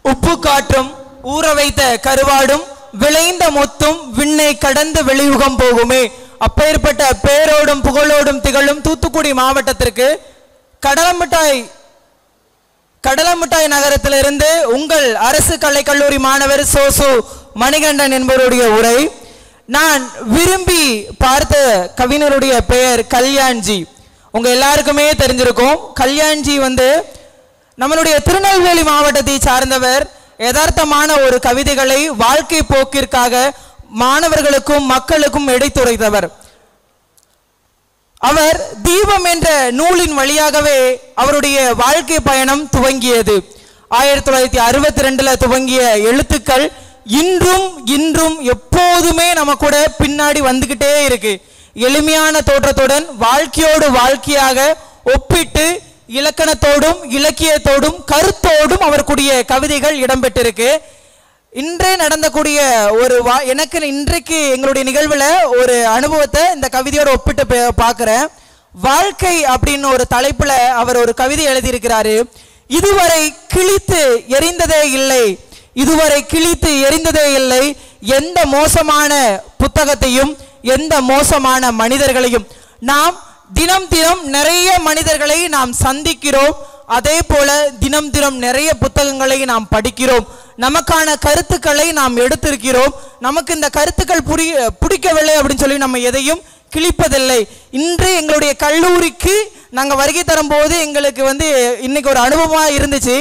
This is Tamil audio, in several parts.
உப்பு காற்றும் ஊற வைத்த கருவாடும் விளைந்த மொத்தும் விண்ணை கடந்து வெளியுகம் போகுமே. அப்பேற்பட்ட பேரோடும் புகழோடும் திகழும் தூத்துக்குடி மாவட்டத்திற்கு கடலமிட்டாய் நகரத்திலிருந்து உங்கள் அரசு கலைக்கல்லூரி மாணவர் சோசு மணிகண்டன் என்பவருடைய உரை. நான் விரும்பி பார்த்த கவிஞருடைய பெயர் கல்யாண்ஜி. உங்க எல்லாருக்குமே தெரிஞ்சிருக்கும். கல்யாண்ஜி நம்மளுடைய திருநெல்வேலி மாவட்டத்தை சார்ந்தவர். யதார்த்தமான ஒரு கவிதைகளை வாழ்க்கை போக்கிற்காக மாணவர்களுக்கும் மக்களுக்கும் எடுத்துரைத்தவர். அவர் தீபம் என்ற நூலின் வழியாகவே அவருடைய வாழ்க்கை பயணம் துவங்கியது. 1962 துவங்கிய எழுத்துக்கள் இன்றும் எப்போதுமே நம்ம கூட பின்னாடி வந்துகிட்டே இருக்கு. எளிமையான தோற்றத்துடன் வாழ்க்கையோடு வாழ்க்கையாக ஒப்பிட்டு இலக்கணத்தோடும் இலக்கியத்தோடும் கருத்தோடும் அவருடைய கவிதைகள் இடம்பெற்றிருக்கு. இன்றே நடந்தக்கூடிய எனக்கு இன்றைக்கு எங்களுடைய நிகழ்வுல ஒரு அனுபவத்தை இந்த கவிதையோடு ஒப்பிட்டு பார்க்கிறேன். வாழ்க்கை அப்படின்னு ஒரு தலைப்புல அவர் ஒரு கவிதை எழுதியிருக்கிறாரு. இதுவரை கிழித்து எரிந்ததே இல்லை எந்த மோசமான புத்தகத்தையும் எந்த மோசமான மனிதர்களையும். நாம் தினம் நிறைய மனிதர்களை நாம் சந்திக்கிறோம். அதே போல தினம் நிறைய புத்தகங்களை நாம் படிக்கிறோம். நமக்கான கருத்துக்களை நாம் எடுத்திருக்கிறோம். நமக்கு இந்த கருத்துக்கள் பிடிக்கவில்லை அப்படின்னு சொல்லி நம்ம எதையும் கிழிப்பதில்லை. இன்று எங்களுடைய கல்லூரிக்கு நாங்கள் வருகை தரும்போது எங்களுக்கு இன்னைக்கு ஒரு அனுபவமா இருந்துச்சு.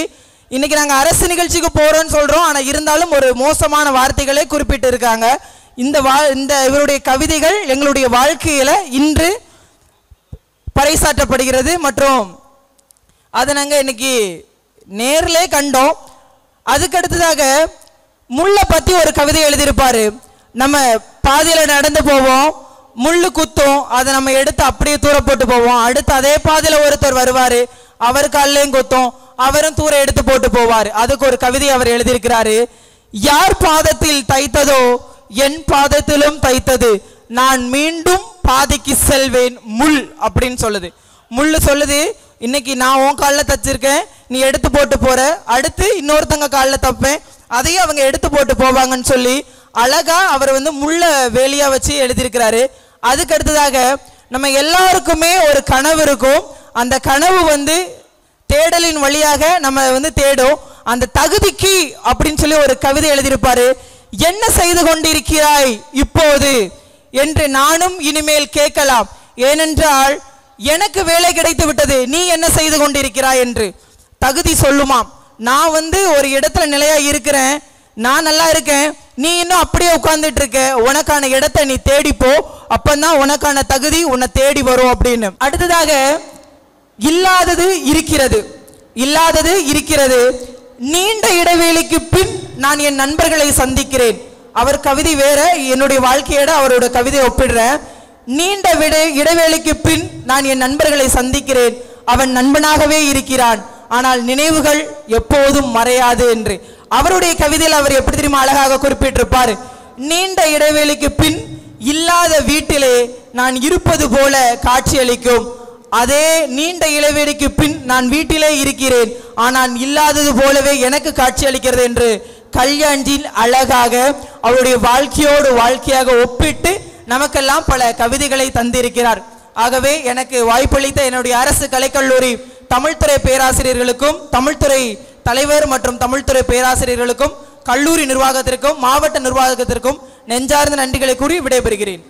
இன்னைக்கு நாங்கள் அரசு நிகழ்ச்சிக்கு போறோம்னு சொல்றோம், ஆனால் இருந்தாலும் ஒரு மோசமான வார்த்தைகளை குறிப்பிட்டு இருக்காங்க. இந்த இவருடைய கவிதைகள் எங்களுடைய வாழ்க்கையில இன்று பறைசாற்றப்படுகிறது மற்றும் அதை நாங்கள் இன்னைக்கு நேரிலே கண்டோம். அதுக்கு அடுத்ததாக முள்ளை பத்தி ஒரு கவிதை எழுதியிருப்பாரு. நம்ம பாதையில நடந்து போவோம், முள்ளு குத்தும், அதை நம்ம எடுத்து அப்படியே தூர போட்டு போவோம். அடுத்து அதே பாதையில ஒருத்தர் வருவாரு, அவர் காலையும் குத்தும், அவரும் தூர எடுத்து போட்டு போவார். அதுக்கு ஒரு கவிதை அவர் எழுதியிருக்கிறாரு. யார் பாதத்தில் தைத்ததோ என் பாதத்திலும் தைத்தது, நான் மீண்டும் பாதைக்கு செல்வேன் முள் அப்படின்னு சொல்லுது. முள்ளு சொல்லுது, இன்னைக்கு நான் உன் காலில் தச்சிருக்கேன், நீ எடுத்து போட்டு போற, அடுத்து இன்னொருத்தங்க காலில் தப்பேன், அதையும் அவங்க எடுத்து போட்டு போவாங்கன்னு சொல்லி அழகா அவர் முள்ள வேலியா வச்சு எழுதியிருக்கிறாரு. அதுக்கு அடுத்ததாக நம்ம எல்லாருக்குமே ஒரு கனவு இருக்கும். அந்த கனவு தேடலின் வழியாக நம்ம தேடும். அந்த தகுதிக்கு அப்படின்னு சொல்லி ஒரு கவிதை எழுதியிருப்பாரு. என்ன செய்து கொண்டிருக்கிறாய் இப்போது என்று நானும் இனிமேல் கேட்கலாம், ஏனென்றால் எனக்கு வேலை கிடைத்து விட்டது, நீ என்ன செய்து கொண்டிருக்கிறாய் என்று. தகுதி சொல்லுமாம், நான் ஒரு இடத்துல நிலையா இருக்கிறேன், நான் நல்லா இருக்கேன், நீ இன்னும் அப்படியே உட்கார்ந்துட்டு இருக்க, உனக்கான இடத்தை நீ தேடிப்போ, அப்பதான் உனக்கான தகுதி உன்னை தேடி வரும் அப்படின்னு. அடுத்ததாக இல்லாதது இருக்கிறது நீண்ட இடைவேளைக்கு பின் நான் என் நண்பர்களை சந்திக்கிறேன். அவர் கவிதை வேற, என்னுடைய வாழ்க்கையோட அவரோட கவிதை ஒப்பிடுறேன். நீண்ட இடைவேளைக்கு பின் நான் என் நண்பர்களை சந்திக்கிறேன், அவன் நண்பனாகவே இருக்கிறான், ஆனால் நினைவுகள் எப்போதும் மறையாது என்று. அவருடைய கவிதையில் அவர் எப்படி தெரியுமா அழகாக குறிப்பிட்டிருப்பார். நீண்ட இடைவேளைக்கு பின் இல்லாத வீட்டிலே நான் இருப்பது போல காட்சியளிக்கும், அதே நீண்ட இடைவேளைக்கு பின் நான் வீட்டிலே இருக்கிறேன், ஆனால் இல்லாதது போலவே எனக்கு காட்சி அளிக்கிறது என்று கல்யாண்ஜின் அழகாக அவருடைய வாழ்க்கையோடு வாழ்க்கையாக ஒப்பிட்டு நமக்கெல்லாம் பல கவிதைகளை தந்திருக்கிறார். ஆகவே எனக்கு வாய்ப்பளித்த என்னுடைய அரசு கலைக்கல்லூரி தமிழ்துறை பேராசிரியர்களுக்கும், தமிழ்துறை தலைவர் மற்றும் தமிழ்துறை பேராசிரியர்களுக்கும், கல்லூரி நிர்வாகத்திற்கும், மாவட்ட நிர்வாகத்திற்கும் நெஞ்சார்ந்த நன்றிகளை கூறி விடைபெறுகிறேன்.